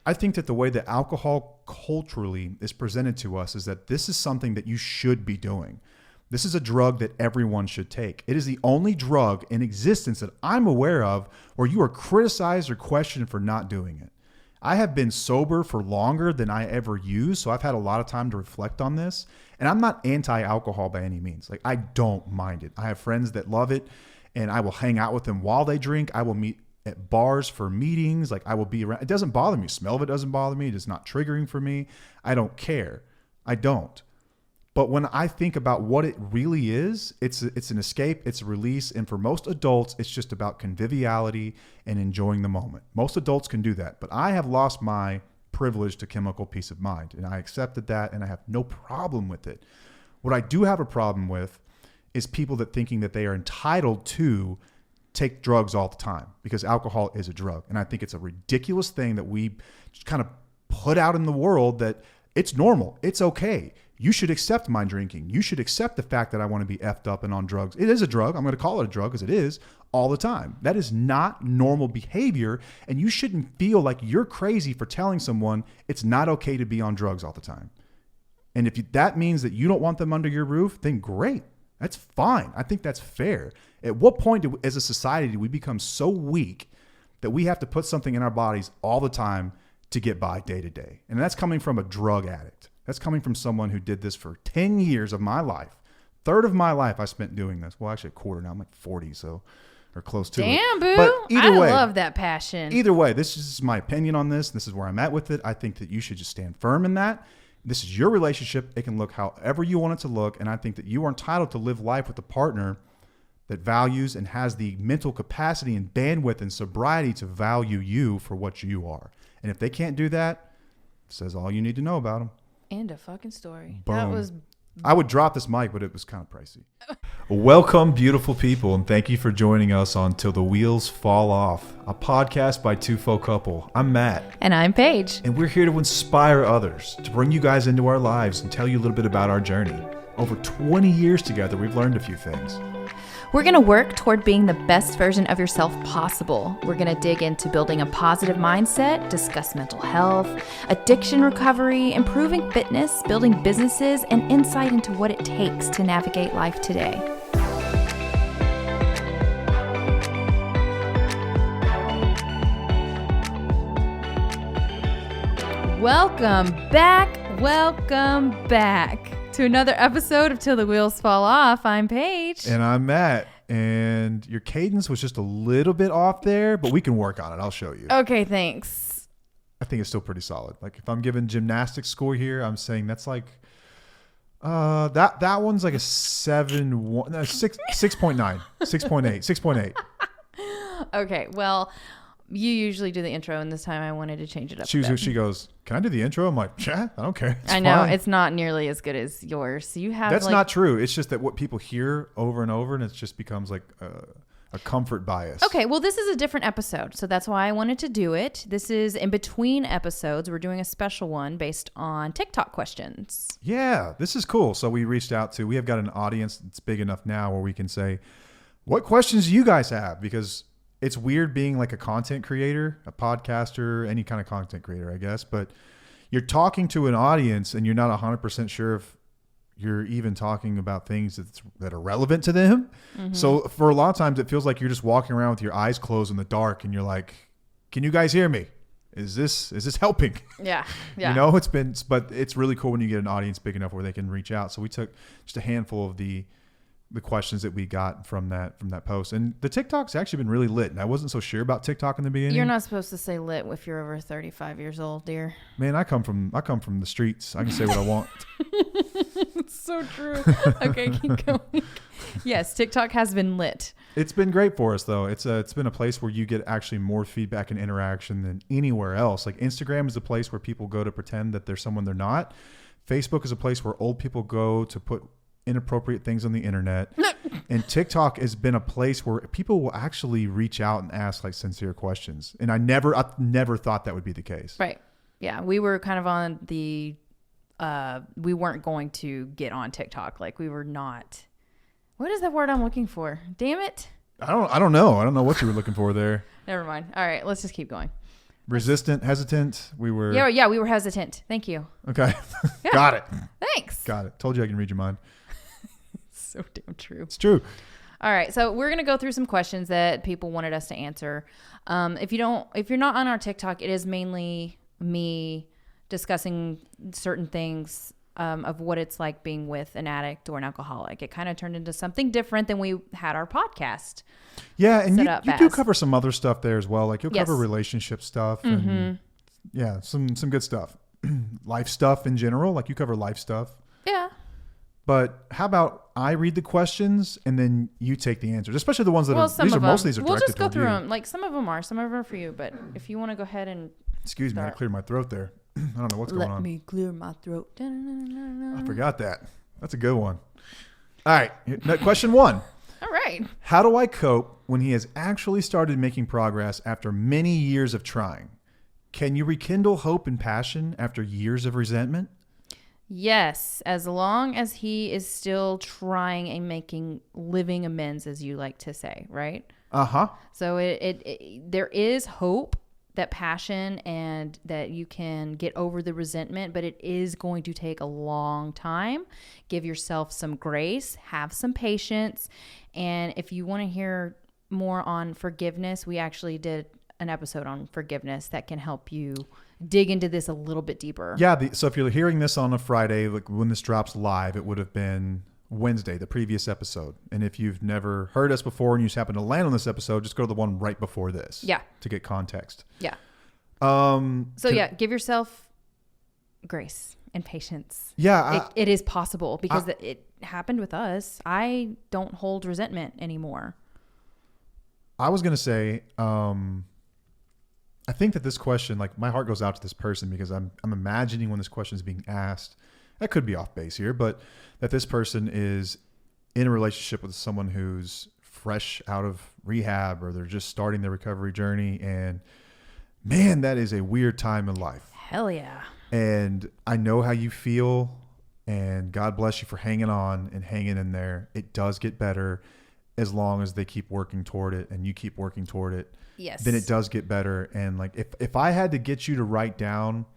I think that the way that alcohol culturally is presented to us is that this is something that you should be doing. This is a drug that everyone should take. It is the only drug in existence that I'm aware of where you are criticized or questioned for not doing it. I have been sober for longer than I ever used, so I've had a lot of time to reflect on this. And I'm not anti-alcohol by any means. Like, I don't mind it. I have friends that love it, and I will hang out with them while they drink. I will meet at bars for meetings. Like, I will be around. It doesn't bother me. Smell of it doesn't bother me. It's not triggering for me. I don't care. I don't. But when I think about what it really is, it's an escape, it's a release. And for most adults, it's just about conviviality and enjoying the moment. Most adults can do that. But I have lost my privilege to chemical peace of mind. And I accepted that, and I have no problem with it. What I do have a problem with is people that thinking that they are entitled to take drugs all the time because alcohol is a drug. And I think it's a ridiculous thing that we just kind of put out in the world that it's normal. It's okay. You should accept my drinking. You should accept the fact that I want to be effed up and on drugs. It is a drug. I'm going to call it a drug because it is all the time. That is not normal behavior. And you shouldn't feel like you're crazy for telling someone it's not okay to be on drugs all the time. And if that means that you don't want them under your roof, then great. That's fine. I think that's fair. At what point as a society do we become so weak that we have to put something in our bodies all the time to get by day to day? And that's coming from a drug addict. That's coming from someone who did this for 10 years of my life. Third of my life I spent doing this. Well, actually a quarter now. I'm like 40, so or close to it. Damn, boo. But either way, love that passion. Either way, this is my opinion on this. This is where I'm at with it. I think that you should just stand firm in that. This is your relationship. It can look however you want it to look. And I think that you are entitled to live life with a partner that values and has the mental capacity and bandwidth and sobriety to value you for what you are. And if they can't do that, it says all you need to know about them. End of fucking story. Boom. That was... I would drop this mic, but it was kind of pricey. Welcome, beautiful people, and thank you for joining us on Till the Wheels Fall Off, a podcast by Two Faux Couple. I'm Matt. And I'm Paige. And we're here to inspire others, to bring you guys into our lives and tell you a little bit about our journey. Over 20 years together, we've learned a few things. We're going to work toward being the best version of yourself possible. We're going to dig into building a positive mindset, discuss mental health, addiction recovery, improving fitness, building businesses, and insight into what it takes to navigate life today. Welcome back to another episode of Till the Wheels Fall Off. I'm Paige. And I'm Matt. And your cadence was just a little bit off there, but we can work on it. I'll show you. Okay, thanks. I think it's still pretty solid. Like if I'm giving gymnastics score here, I'm saying that's like that one's like a 6.9, 6.8, 6.8. Okay, well, you usually do the intro, and this time I wanted to change it up. She goes, "Can I do the intro?" I'm like, "Yeah, I don't care." I know fine. It's not nearly as good as yours. So you have that's not true. It's just that what people hear over and over, and it just becomes like a comfort bias. Okay, well, this is a different episode, so that's why I wanted to do it. This is in between episodes. We're doing a special one based on TikTok questions. Yeah, this is cool. So we have got an audience that's big enough now where we can say, "What questions do you guys have?" Because it's weird being like a content creator, a podcaster, any kind of content creator, I guess. But you're talking to an audience and you're not 100% sure if you're even talking about things that are relevant to them. Mm-hmm. So for a lot of times it feels like you're just walking around with your eyes closed in the dark and you're like, "Can you guys hear me? Is this helping?" Yeah. You know, but it's really cool when you get an audience big enough where they can reach out. So we took just a handful of the questions that we got from that post, and the TikTok's actually been really lit. And I wasn't so sure about TikTok in the beginning. You're not supposed to say lit if you're over 35 years old, dear. Man, I come from the streets. I can say what I want. It's so true. Okay, keep going. Yes, TikTok has been lit. It's been great for us though. It's been a place where you get actually more feedback and interaction than anywhere else. Like Instagram is a place where people go to pretend that they're someone they're not. Facebook is a place where old people go to put inappropriate things on the internet. And TikTok has been a place where people will actually reach out and ask like sincere questions. And I never thought that would be the case. Right. Yeah. We were kind of on the, we weren't going to get on TikTok. Like we were not, what is that word I'm looking for? Damn it. I don't know. I don't know what you were looking for there. Never mind. All right. Let's just keep going. Resistant, hesitant. We were. Yeah, we were hesitant. Thank you. Okay. Yeah. Got it. Thanks. Got it. Told you I can read your mind. So damn true. It's true. All right, so we're gonna go through some questions that people wanted us to answer. If you're not on our TikTok, it is mainly me discussing certain things of what it's like being with an addict or an alcoholic. It kind of turned into something different than we had our podcast. Yeah, and set up you do as. cover some other stuff there as well. Like you'll Yes. cover relationship stuff and yeah, some good stuff. Life stuff in general. Like you cover life stuff. Yeah. But how about I read the questions and then you take the answers, especially the ones that Well, some these are of them. most of these are We'll directed just go toward through you. them. Like some of them are for you. But if you want to go ahead and Excuse me, I cleared my throat there. I don't know what's going on. let me clear my throat. I forgot that. That's a good one. All right, question 1. All right. How do I cope when he has actually started making progress after many years of trying? Can you rekindle hope and passion after years of resentment? Yes, as long as he is still trying and living amends, as you like to say, right? Uh-huh. So there is hope, that passion, and that you can get over the resentment, but it is going to take a long time. Give yourself some grace, have some patience. And if you want to hear more on forgiveness, we actually did an episode on forgiveness that can help you dig into this a little bit deeper. Yeah. So if you're hearing this on a Friday, like when this drops live, it would have been Wednesday, the previous episode. And if you've never heard us before and you just happen to land on this episode, just go to the one right before this. Yeah. To get context. Yeah. So Give yourself grace and patience. Yeah. It is possible because it happened with us. I don't hold resentment anymore. I was going to say, I think that this question, like my heart goes out to this person because I'm imagining when this question is being asked, I could be off base here, but that this person is in a relationship with someone who's fresh out of rehab or they're just starting their recovery journey. And man, that is a weird time in life. Hell yeah. And I know how you feel, and God bless you for hanging on and hanging in there. It does get better as long as they keep working toward it and you keep working toward it. Yes. Then it does get better. And like, if I had to get you to write down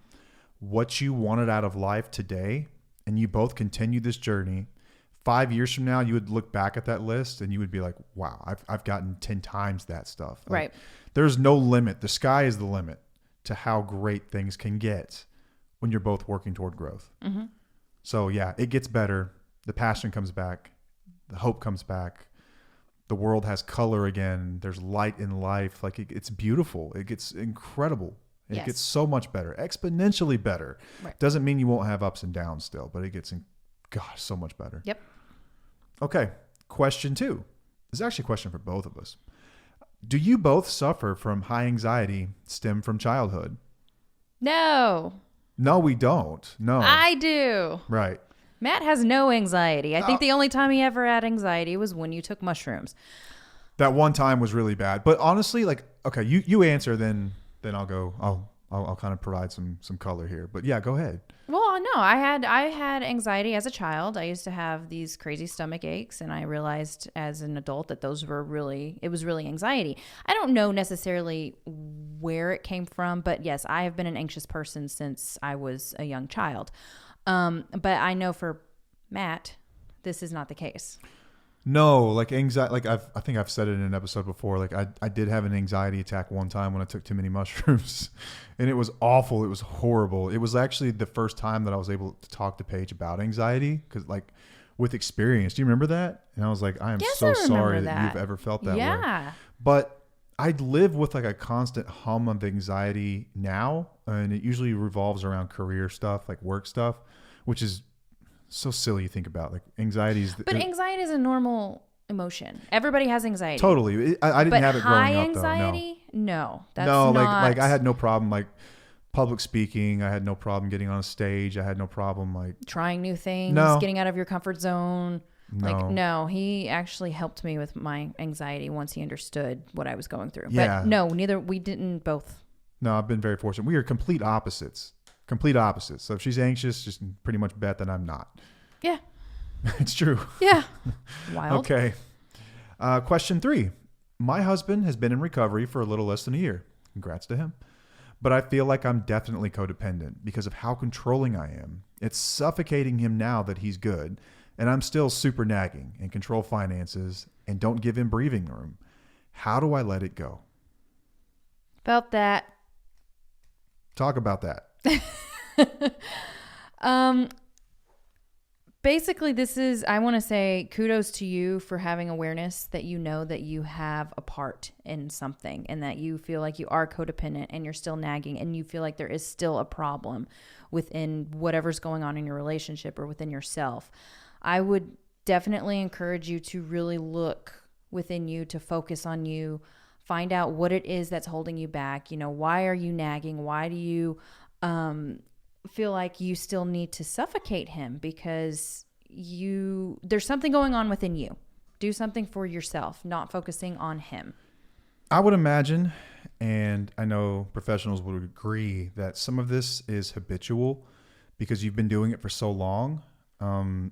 what you wanted out of life today and you both continue this journey, 5 years from now, you would look back at that list and you would be like, wow, I've gotten 10 times that stuff. Like, right. There's no limit. The sky is the limit to how great things can get when you're both working toward growth. Mm-hmm. So yeah, it gets better. The passion comes back. The hope comes back. The world has color again. There's light in life. Like it's beautiful. It gets incredible. It gets so much better, exponentially better. Right. Doesn't mean you won't have ups and downs still, but it gets, so much better. Yep. Okay. Question 2. This is actually a question for both of us. Do you both suffer from high anxiety stem from childhood? No. No, we don't. No. I do. Right. Matt has no anxiety. I think the only time he ever had anxiety was when you took mushrooms. That one time was really bad. But honestly, like, okay, you answer, then I'll go. I'll kind of provide some color here. But yeah, go ahead. Well, no, I had anxiety as a child. I used to have these crazy stomach aches, and I realized as an adult that it was really anxiety. I don't know necessarily where it came from, but yes, I have been an anxious person since I was a young child. But I know for Matt, this is not the case. No, like anxiety, like I think I've said it in an episode before. Like I did have an anxiety attack one time when I took too many mushrooms, and it was awful. It was horrible. It was actually the first time that I was able to talk to Paige about anxiety, because like with experience. Do you remember that? And I was like, I am so sorry that you've ever felt that way. Yeah. But I live with like a constant hum of anxiety now, and it usually revolves around career stuff, like work stuff, which is so silly to think about. Like anxiety is... But anxiety is a normal emotion. Everybody has anxiety. Totally. I didn't have it growing up, though. But high anxiety? No. That's no, not... like I had no problem, like public speaking. I had no problem getting on a stage. I had no problem, like... trying new things, getting out of your comfort zone. No. He actually helped me with my anxiety once he understood what I was going through. Yeah. But no, we didn't both. No, I've been very fortunate. We are complete opposites. So if she's anxious, just pretty much bet that I'm not. Yeah. It's true. Yeah. Wild. Okay. Question 3. My husband has been in recovery for a little less than a year. Congrats to him. but I feel like I'm definitely codependent because of how controlling I am. It's suffocating him now that he's good, and I'm still super nagging and control finances and don't give him breathing room. How do I let it go? Felt that. Talk about that. Basically, I want to say kudos to you for having awareness that you know that you have a part in something and that you feel like you are codependent and you're still nagging and you feel like there is still a problem within whatever's going on in your relationship or within yourself. I would definitely encourage you to really look within you, to focus on you, find out what it is that's holding you back. You know, why are you nagging? Why do you feel like you still need to suffocate him? Because there's something going on within you. Do something for yourself, not focusing on him. I would imagine, and I know professionals would agree, that some of this is habitual because you've been doing it for so long.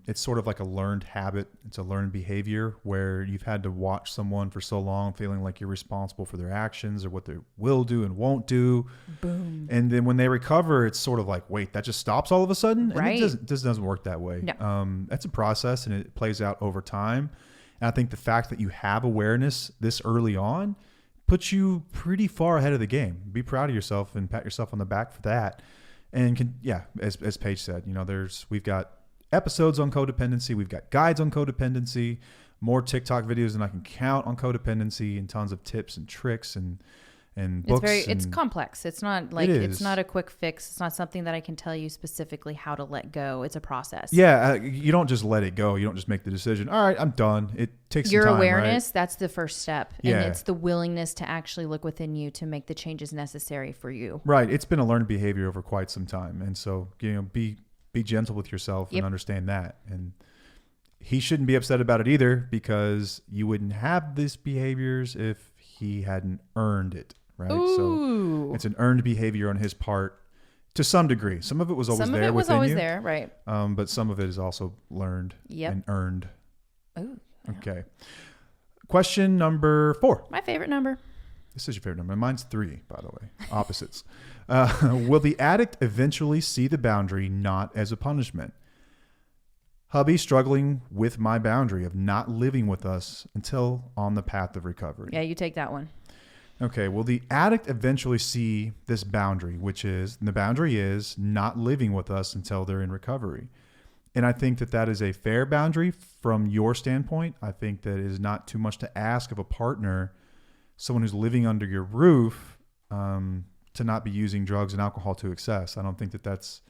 It's sort of like a learned habit. It's a learned behavior where you've had to watch someone for so long, feeling like you're responsible for their actions or what they will do and won't do. Boom. And then when they recover, it's sort of like, wait, that just stops all of a sudden? Right. And it doesn't work that way. No. That's a process and it plays out over time. And I think the fact that you have awareness this early on puts you pretty far ahead of the game. Be proud of yourself and pat yourself on the back for that. And as Paige said, you know, we've got episodes on codependency. We've got guides on codependency, more TikTok videos than I can count on codependency, and tons of tips and tricks and books. It's complex. It's not like, it's not a quick fix. It's not something that I can tell you specifically how to let go. It's a process. Yeah. You don't just let it go. You don't just make the decision. All right, I'm done. It takes your some time, awareness. right? That's the first step. Yeah. And it's the willingness to actually look within you to make the changes necessary for you. Right. It's been a learned behavior over quite some time. And so, you know, be gentle with yourself and understand that. And he shouldn't be upset about it either, because you wouldn't have these behaviors if he hadn't earned it, right? Ooh. So it's an earned behavior on his part to some degree. Some of it was always there within you. Some of it was always there, right. But some of it is also learned and earned. Ooh. Okay. Question number 4. My favorite number. This is your favorite number. Mine's 3, by the way. Opposites. Will the addict eventually see the boundary not as a punishment? Hubby struggling with my boundary of not living with us until on the path of recovery. Yeah, you take that one. Okay. Will the addict eventually see this boundary, the boundary is not living with us until they're in recovery? And I think that is a fair boundary from your standpoint. I think that it is not too much to ask of a partner, someone who's living under your roof, to not be using drugs and alcohol to excess. I don't think it's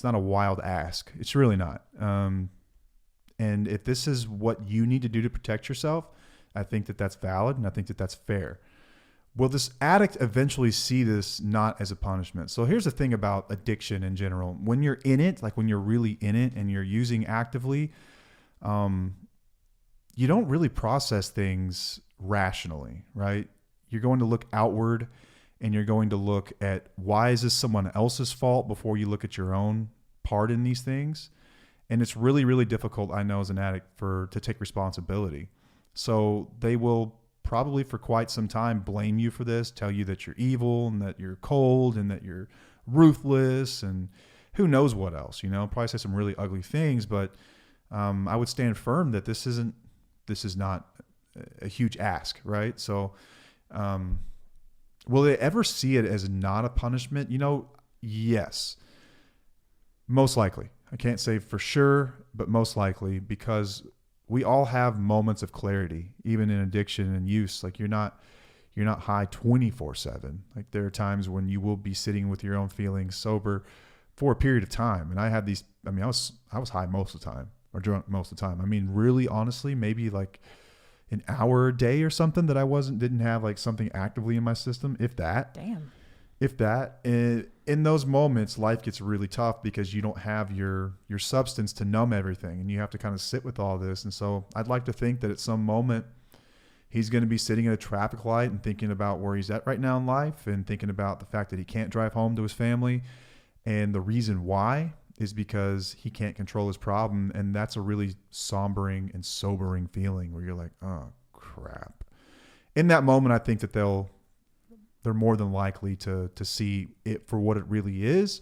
not a wild ask. It's really not. And if this is what you need to do to protect yourself, I think that's valid, and I think that's fair. Will this addict eventually see this not as a punishment? So here's the thing about addiction in general. When you're in it, like when you're really in it and you're using actively, you don't really process things rationally, right? You're going to look outward and you're going to look at, why is this someone else's fault, before you look at your own part in these things. And it's really, really difficult, I know, as an addict to take responsibility. So they will probably for quite some time blame you for this, tell you that you're evil and that you're cold and that you're ruthless and who knows what else, probably say some really ugly things. But I would stand firm that this is not a huge ask, right? So will they ever see it as not a punishment? Yes, most likely. I can't say for sure, but most likely, because we all have moments of clarity, even in addiction and use. Like you're not high 24/7. Like there are times when you will be sitting with your own feelings sober for a period of time. And I had these, I was high most of the time, or drunk most of the time. Really, honestly, maybe like an hour a day or something that I didn't have like something actively in my system, if that. Damn. If that. In those moments, life gets really tough because you don't have your substance to numb everything, and you have to kind of sit with all this. And so I'd like to think that at some moment he's going to be sitting at a traffic light and thinking about where he's at right now in life, and thinking about the fact that he can't drive home to his family. And the reason why is because he can't control his problem. And that's a really sombering and sobering feeling where you're like, oh crap. In that moment, I think that they'll they're more than likely to see it for what it really is.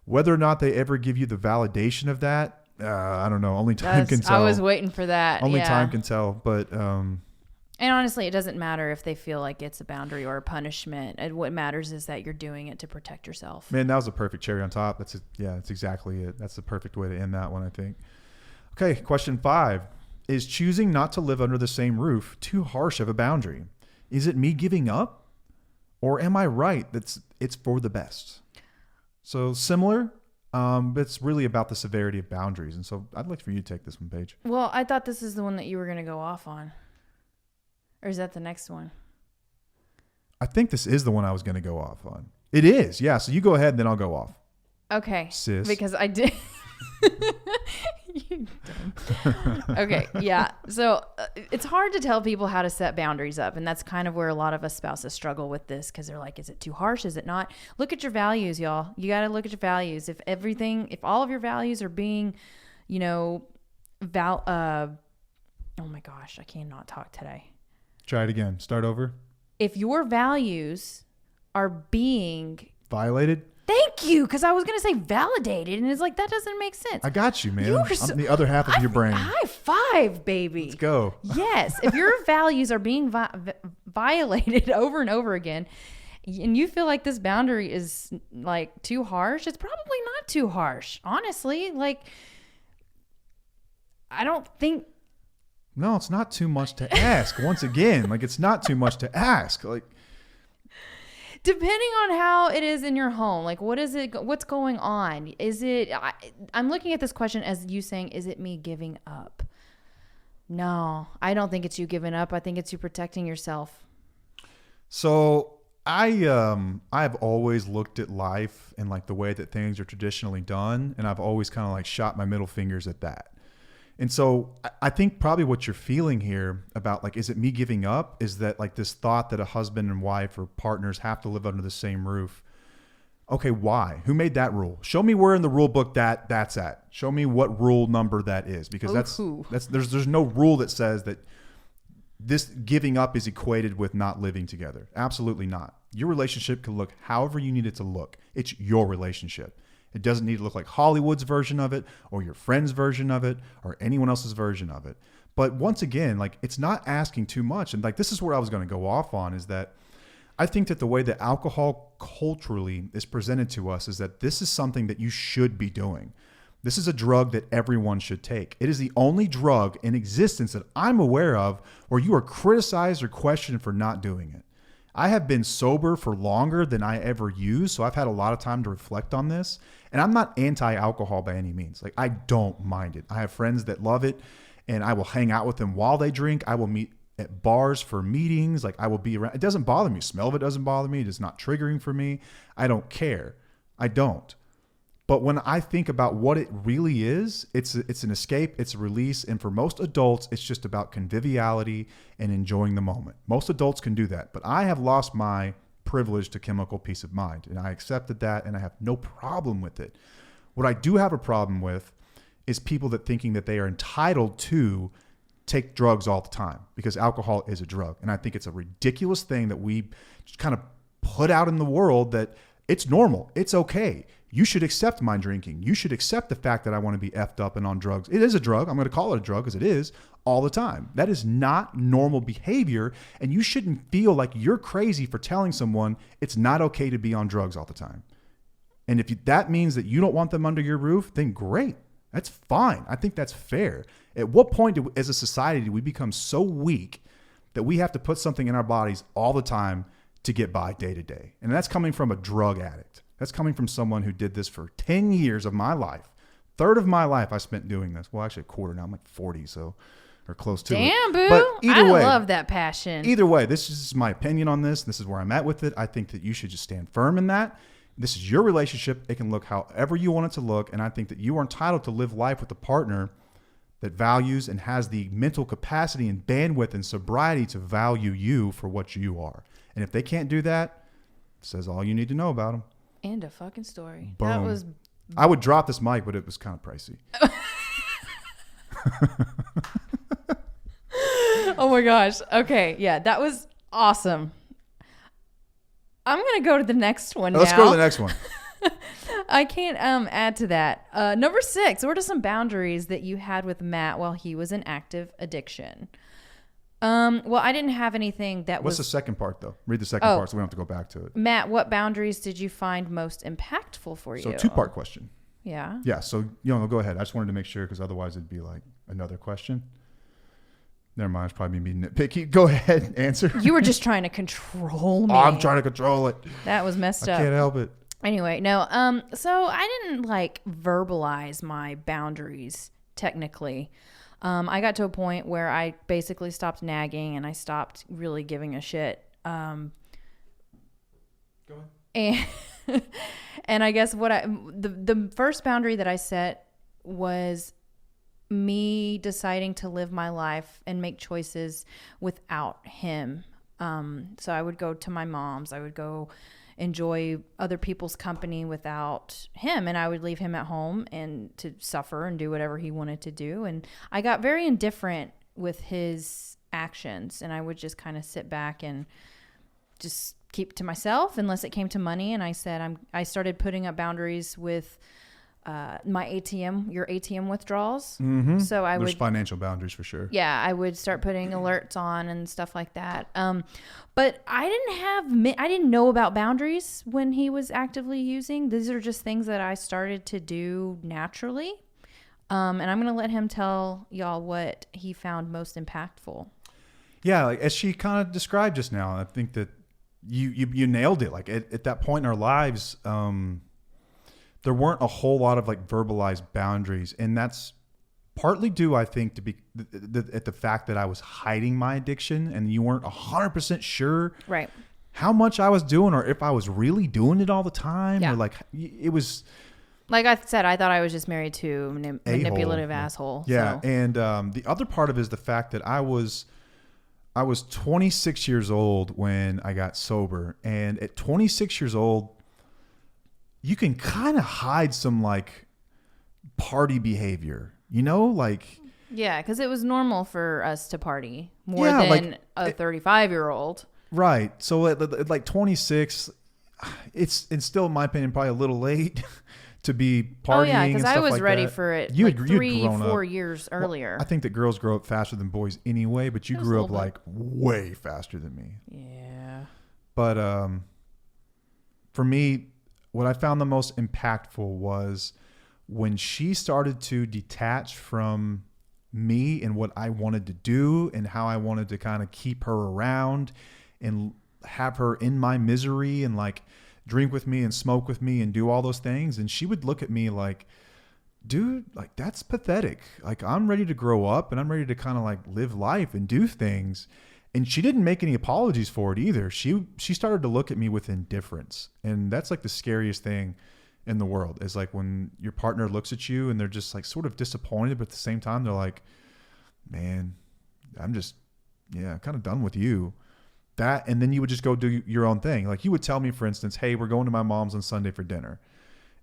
Whether or not they ever give you the validation of that, I don't know. Only time can tell. I was waiting for that. Only time can tell. But and honestly, it doesn't matter if they feel like it's a boundary or a punishment. And what matters is that you're doing it to protect yourself. Man, that was a perfect cherry on top. That's exactly it. That's the perfect way to end that one, I think. Okay, question 5. Is choosing not to live under the same roof too harsh of a boundary? Is it me giving up? Or am I right that it's for the best? So similar, but it's really about the severity of boundaries. And so I'd like for you to take this one, Paige. Well, I thought this is the one that you were going to go off on. Or is that the next one? I think this is the one I was going to go off on. It is, yeah. So you go ahead and then I'll go off. Okay. Sis. Because I did... You dumb. Okay, yeah. So it's hard to tell people how to set boundaries up. And that's kind of where a lot of us spouses struggle with this because they're like, is it too harsh? Is it not? Look at your values, y'all. You got to look at your values. If all of your values are being, oh my gosh, I cannot talk today. Try it again. Start over. If your values are being violated. Thank you, because I was going to say validated, and it's like, that doesn't make sense. I got you, man. I'm the other half of your brain. High five, baby. Let's go. Yes. If your values are being violated over and over again, and you feel like this boundary is like too harsh, it's probably not too harsh. Honestly, like, I don't think. No, it's not too much to ask. Once again, like, it's not too much to ask. Like, depending on how it is in your home, like what's going on? Is it, I'm looking at this question as you saying, is it me giving up? No, I don't think it's you giving up. I think it's you protecting yourself. So I've always looked at life and like the way that things are traditionally done. And I've always kind of like shot my middle fingers at that. And so I think probably what you're feeling here about like, is it me giving up? Is that like this thought that a husband and wife or partners have to live under the same roof? Okay, why? Who made that rule? Show me where in the rule book that's at. Show me what rule number that is, because there's no rule that says that this giving up is equated with not living together. Absolutely not. Your relationship can look however you need it to look. It's your relationship. It doesn't need to look like Hollywood's version of it or your friend's version of it or anyone else's version of it. But once again, like, it's not asking too much. And like, this is where I was going to go off on, is that I think that the way that alcohol culturally is presented to us is that this is something that you should be doing. This is a drug that everyone should take. It is the only drug in existence that I'm aware of where you are criticized or questioned for not doing it. I have been sober for longer than I ever used, so I've had a lot of time to reflect on this. And I'm not anti-alcohol by any means. Like, I don't mind it. I have friends that love it, and I will hang out with them while they drink. I will meet at bars for meetings. Like, I will be around. It doesn't bother me. Smell of it doesn't bother me. It's not triggering for me. I don't care. I don't. But when I think about what it really is, it's an escape, it's a release. And for most adults, it's just about conviviality and enjoying the moment. Most adults can do that. But I have lost my privilege to chemical peace of mind. And I accepted that, and I have no problem with it. What I do have a problem with is people that thinking that they are entitled to take drugs all the time, because alcohol is a drug. And I think it's a ridiculous thing that we just kind of put out in the world, that it's normal. It's okay. You should accept my drinking. You should accept the fact that I want to be effed up and on drugs. It is a drug. I'm going to call it a drug because it is, all the time. That is not normal behavior. And you shouldn't feel like you're crazy for telling someone it's not okay to be on drugs all the time. And if that means that you don't want them under your roof, then great. That's fine. I think that's fair. At what point as a society do we become so weak that we have to put something in our bodies all the time to get by day to day? And that's coming from a drug addict. That's coming from someone who did this for 10 years of my life. Third of my life I spent doing this. Well, actually a quarter now. I'm like 40, so, or close to it. Damn, boo. But either way, love that passion. Either way, this is my opinion on this. This is where I'm at with it. I think that you should just stand firm in that. This is your relationship. It can look however you want it to look. And I think that you are entitled to live life with a partner that values and has the mental capacity and bandwidth and sobriety to value you for what you are. And if they can't do that, it says all you need to know about them. End of fucking story. Boom. That was. I would drop this mic, but it was kind of pricey. Oh my gosh. Okay. Yeah, that was awesome. I'm going to go to the next one Let's now. go to the next one. I can't add to that. Number 6, what are some boundaries that you had with Matt while he was in active addiction? Well, I didn't have anything that What's was... the second part, though? Read the second part so we don't have to go back to it. Matt, what boundaries did you find most impactful for you? So 2-part question. Yeah. Yeah, so go ahead. I just wanted to make sure because otherwise it'd be like another question. Never mind, it's probably me being nitpicky. Go ahead and answer. You were just trying to control me. Oh, I'm trying to control it. That was messed I up. can't help it. Anyway, no. So I didn't like verbalize my boundaries technically. I got to a point where I basically stopped nagging and I stopped really giving a shit. Go ahead. And and I guess the first boundary that I set was me deciding to live my life and make choices without him. So I would go to my mom's. I would go enjoy other people's company without him, and I would leave him at home and to suffer and do whatever he wanted to do. And I got very indifferent with his actions, and I would just kind of sit back and just keep to myself unless it came to money. And I said, I started putting up boundaries with my your ATM withdrawals. Mm-hmm. So There's financial boundaries for sure. Yeah, I would start putting alerts on and stuff like that. But I didn't know about boundaries when he was actively using. These are just things that I started to do naturally. And I'm going to let him tell y'all what he found most impactful. Yeah, like as she kind of described just now, I think that you nailed it. Like at that point in our lives, there weren't a whole lot of like verbalized boundaries, and that's partly due, I think, to be at the fact that I was hiding my addiction, and you weren't 100% sure, right, how much I was doing, or if I was really doing it all the time, Yeah. or like it was. Like I said, I thought I was just married to a manipulative asshole. Yeah, so. and the other part of it is the fact that I was 26 years old when I got sober, and at 26 years old, you can kind of hide some like party behavior, like. Yeah, because it was normal for us to party more Yeah, than like, a 35-year-old. Right. So at like 26, it's still, in my opinion, probably a little late to be partying. Oh yeah, because and I stuff was like ready that. for it You like had, you'd 3-4 years earlier. Well, I think that girls grow up faster than boys anyway, but you Just a grew up little like way faster than me. Yeah. But for me, what I found the most impactful was when she started to detach from me and what I wanted to do and how I wanted to kind of keep her around and have her in my misery and like drink with me and smoke with me and do all those things. And she would look at me like, dude, like that's pathetic. Like I'm ready to grow up and I'm ready to kind of like live life and do things. And she didn't make any apologies for it either. She started to look at me with indifference. And that's like the scariest thing in the world is like when your partner looks at you and they're just like sort of disappointed, but at the same time, they're like, man, I'm just, kind of done with you. That, and then you would just go do your own thing. Like you would tell me, for instance, hey, we're going to my mom's on Sunday for dinner.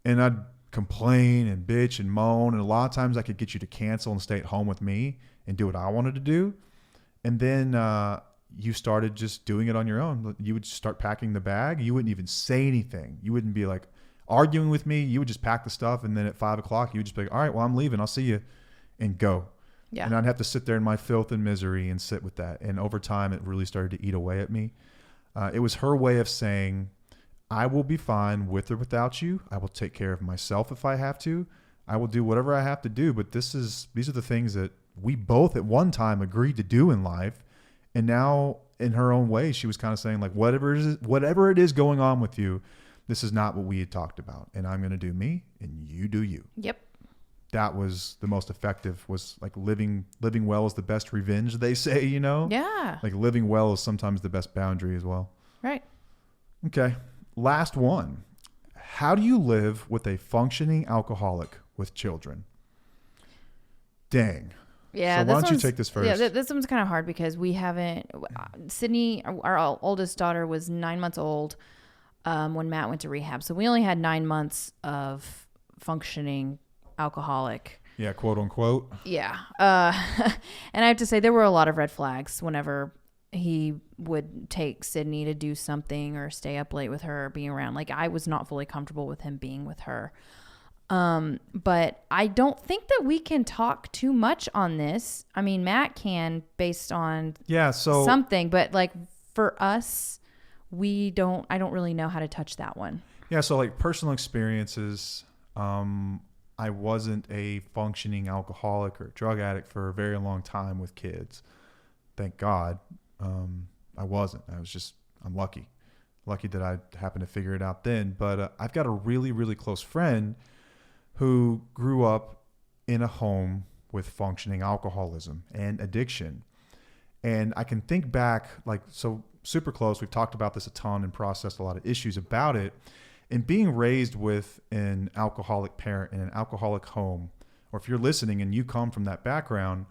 And I'd complain and bitch and moan. And a lot of times I could get you to cancel and stay at home with me and do what I wanted to do. And then you started just doing it on your own. You would start packing the bag. You wouldn't even say anything. You wouldn't be like arguing with me. You would just pack the stuff. And then at 5 o'clock, you would just be like, all right, well, I'm leaving. I'll see you, and go. Yeah. And I'd have to sit there in my filth and misery and sit with that. And over time, it really started to eat away at me. It was her way of saying, I will be fine with or without you. I will take care of myself if I have to. I will do whatever I have to do. But these are the things that we both at one time agreed to do in life. And now in her own way, she was kind of saying like, whatever it is going on with you, this is not what we had talked about. And I'm going to do me and you do you. Yep. That was the most effective, was like living well is the best revenge, they say, Yeah. like living well is sometimes the best boundary as well. Right. Okay. Last one. How do you live with a functioning alcoholic with children? Dang. Yeah. So why don't you take this first? Yeah, this one's kind of hard because we haven't. Sydney, our oldest daughter, was 9 months old when Matt went to rehab. So we only had 9 months of functioning alcoholic. Yeah, quote unquote. Yeah. And I have to say there were a lot of red flags whenever he would take Sydney to do something or stay up late with her or being around. Like, I was not fully comfortable with him being with her. But I don't think that we can talk too much on this. I mean, Matt can based on something, but like for us, I don't really know how to touch that one. Yeah. So like personal experiences, I wasn't a functioning alcoholic or drug addict for a very long time with kids. Thank God. I wasn't. I'm lucky that I happened to figure it out then. But I've got a really, really close friend who grew up in a home with functioning alcoholism and addiction. And I can think back, like, so super close. We've talked about this a ton and processed a lot of issues about it. And being raised with an alcoholic parent in an alcoholic home, or if you're listening and you come from that background,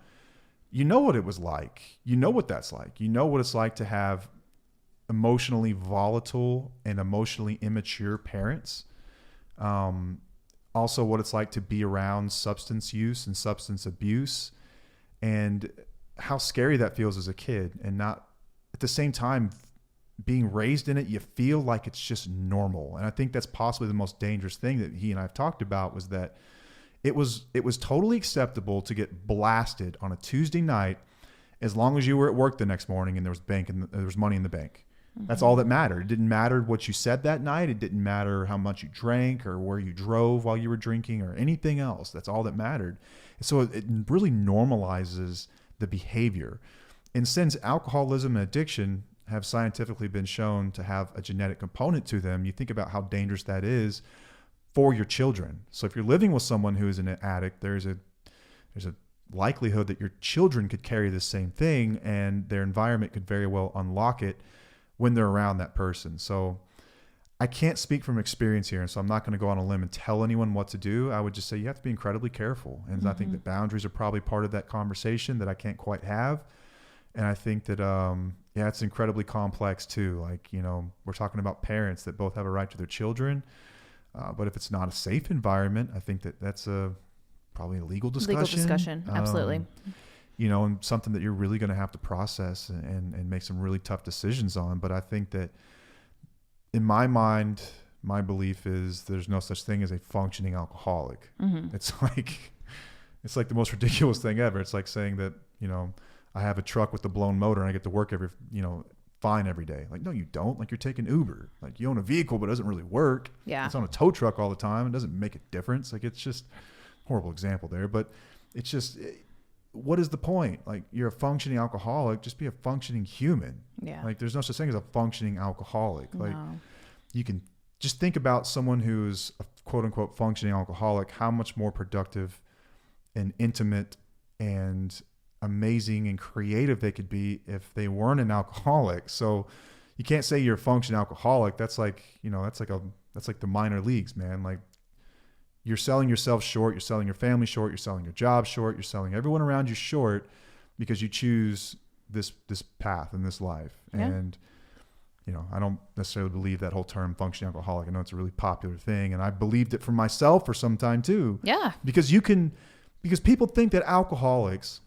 you know what it was like. You know what that's like. You know what it's like to have emotionally volatile and emotionally immature parents. Also what it's like to be around substance use and substance abuse, and how scary that feels as a kid, and not at the same time being raised in it, you feel like it's just normal. And I think that's possibly the most dangerous thing that he and I have talked about, was that it was totally acceptable to get blasted on a Tuesday night as long as you were at work the next morning and there was money in the bank. Mm-hmm. That's all that mattered. It didn't matter what you said that night. It didn't matter how much you drank or where you drove while you were drinking or anything else. That's all that mattered. So it really normalizes the behavior. And since alcoholism and addiction have scientifically been shown to have a genetic component to them, you think about how dangerous that is for your children. So if you're living with someone who is an addict, there's a likelihood that your children could carry the same thing, and their environment could very well unlock it when they're around that person. So I can't speak from experience here, and so I'm not going to go on a limb and tell anyone what to do. I would just say you have to be incredibly careful. And I think that boundaries are probably part of that conversation that I can't quite have. And I think that, it's incredibly complex too. Like, we're talking about parents that both have a right to their children. But if it's not a safe environment, I think that that's probably a legal discussion. Absolutely. And something that you're really going to have to process and make some really tough decisions on. But I think that in my mind, my belief is there's no such thing as a functioning alcoholic. Mm-hmm. It's like the most ridiculous thing ever. It's like saying that, I have a truck with a blown motor and I get to work fine every day. Like, no, you don't. Like, you're taking Uber. Like, you own a vehicle, but it doesn't really work. Yeah. It's on a tow truck all the time. It doesn't make a difference. Like, it's just a horrible example there, but it's just, what is the point? Like, you're a functioning alcoholic, just be a functioning human. Yeah. Like, there's no such thing as a functioning alcoholic. No. Like, you can just think about someone who's a quote unquote functioning alcoholic, how much more productive and intimate and amazing and creative they could be if they weren't an alcoholic. So you can't say you're a functioning alcoholic. That's like, that's like the minor leagues, man. Like, you're selling yourself short, you're selling your family short, you're selling your job short, you're selling everyone around you short because you choose this path in this life. Yeah. And I don't necessarily believe that whole term functioning alcoholic. I know it's a really popular thing, and I believed it for myself for some time too. Yeah. Because people think that alcoholics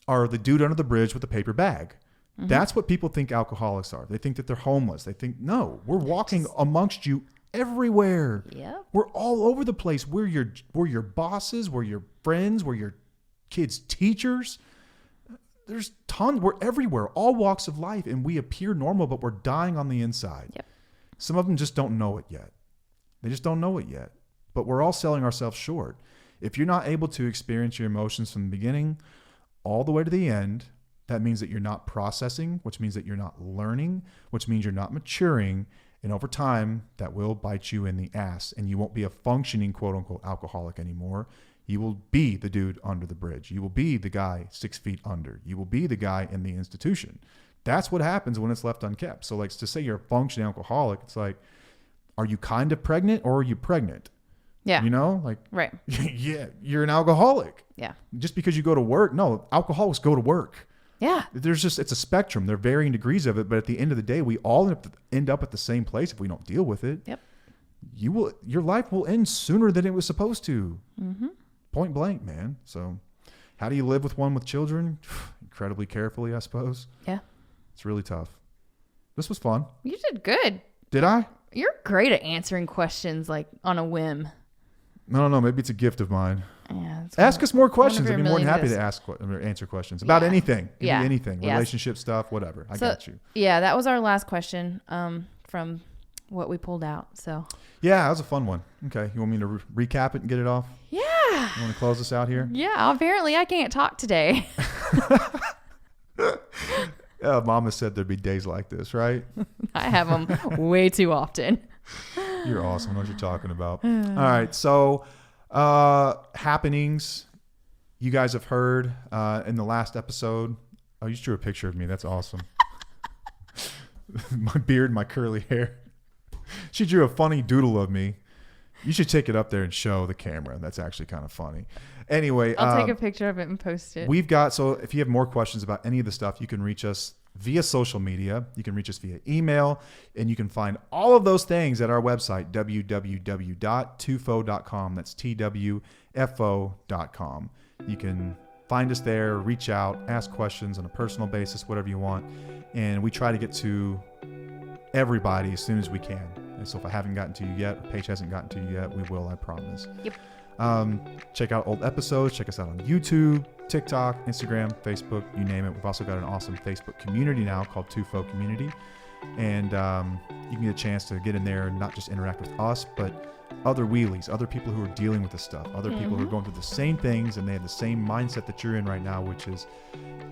are the dude under the bridge with the paper bag. Mm-hmm. That's what people think alcoholics are. They think that they're homeless. They think, no, we're walking amongst you everywhere. Yeah. We're all over the place. We're your bosses, we're your friends, we're your kids' teachers. There's tons. We're everywhere, all walks of life, and we appear normal, but we're dying on the inside. Yep. Some of them just don't know it yet. They just don't know it yet. But we're all selling ourselves short. If you're not able to experience your emotions from the beginning all the way to the end, that means that you're not processing, which means that you're not learning, which means you're not maturing. And over time, that will bite you in the ass, and you won't be a functioning quote unquote alcoholic anymore. You will be the dude under the bridge. You will be the guy 6 feet under. You will be the guy in the institution. That's what happens when it's left unkept. So like, to say you're a functioning alcoholic, it's like, are you kind of pregnant or are you pregnant? Yeah. Right. Yeah, you're an alcoholic. Yeah. Just because you go to work. No, alcoholics go to work. Yeah. It's a spectrum. There are varying degrees of it, but at the end of the day, we all end up at the same place if we don't deal with it. Yep. Your life will end sooner than it was supposed to. Mm-hmm. Point blank, man. So how do you live with children? Incredibly carefully, I suppose. Yeah. It's really tough. This was fun. You did good. Did I? You're great at answering questions like on a whim. I don't know. Maybe it's a gift of mine. Yeah, Ask us more questions. your I'd be more than happy million to answer questions about anything. It can be anything. Yes. Relationship stuff, whatever. I got you. Yeah, that was our last question from what we pulled out. So Yeah, that was a fun one. Okay. You want me to recap it and get it off? yeah. You want to close this out here? Yeah, apparently I can't talk today. Mama said there'd be days like this, right? I have them way too often. You're awesome. I know what you're talking about. All right. So, happenings you guys have heard in the last episode. Oh, you just drew a picture of me. That's awesome. My beard, my curly hair. She drew a funny doodle of me. You should take it up there and show the camera. That's actually kind of funny. Anyway, I'll take a picture of it and post it. So if you have more questions about any of the stuff, you can reach us via social media. You can reach us via email, and you can find all of those things at our website, www.twfo.com. That's TWFO.com. You can find us there, reach out, ask questions on a personal basis, whatever you want. And we try to get to everybody as soon as we can. And so if I haven't gotten to you yet, or Paige hasn't gotten to you yet, we will, I promise. Yep. Check out old episodes. Check us out on YouTube, TikTok, Instagram, Facebook, you name it. We've also got an awesome Facebook community now called TwoFo Community. And you can get a chance to get in there and not just interact with us, but other wheelies, other people who are dealing with this stuff, other people who are going through the same things, and they have the same mindset that you're in right now, which is,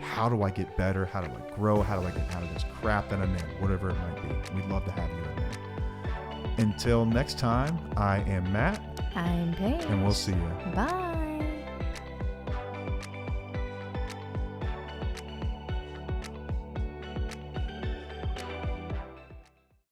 how do I get better? How do I grow? How do I get out of this crap that I'm in? Whatever it might be. We'd love to have you in there. Until next time, I am Matt. I'm Paige. And we'll see you. Bye.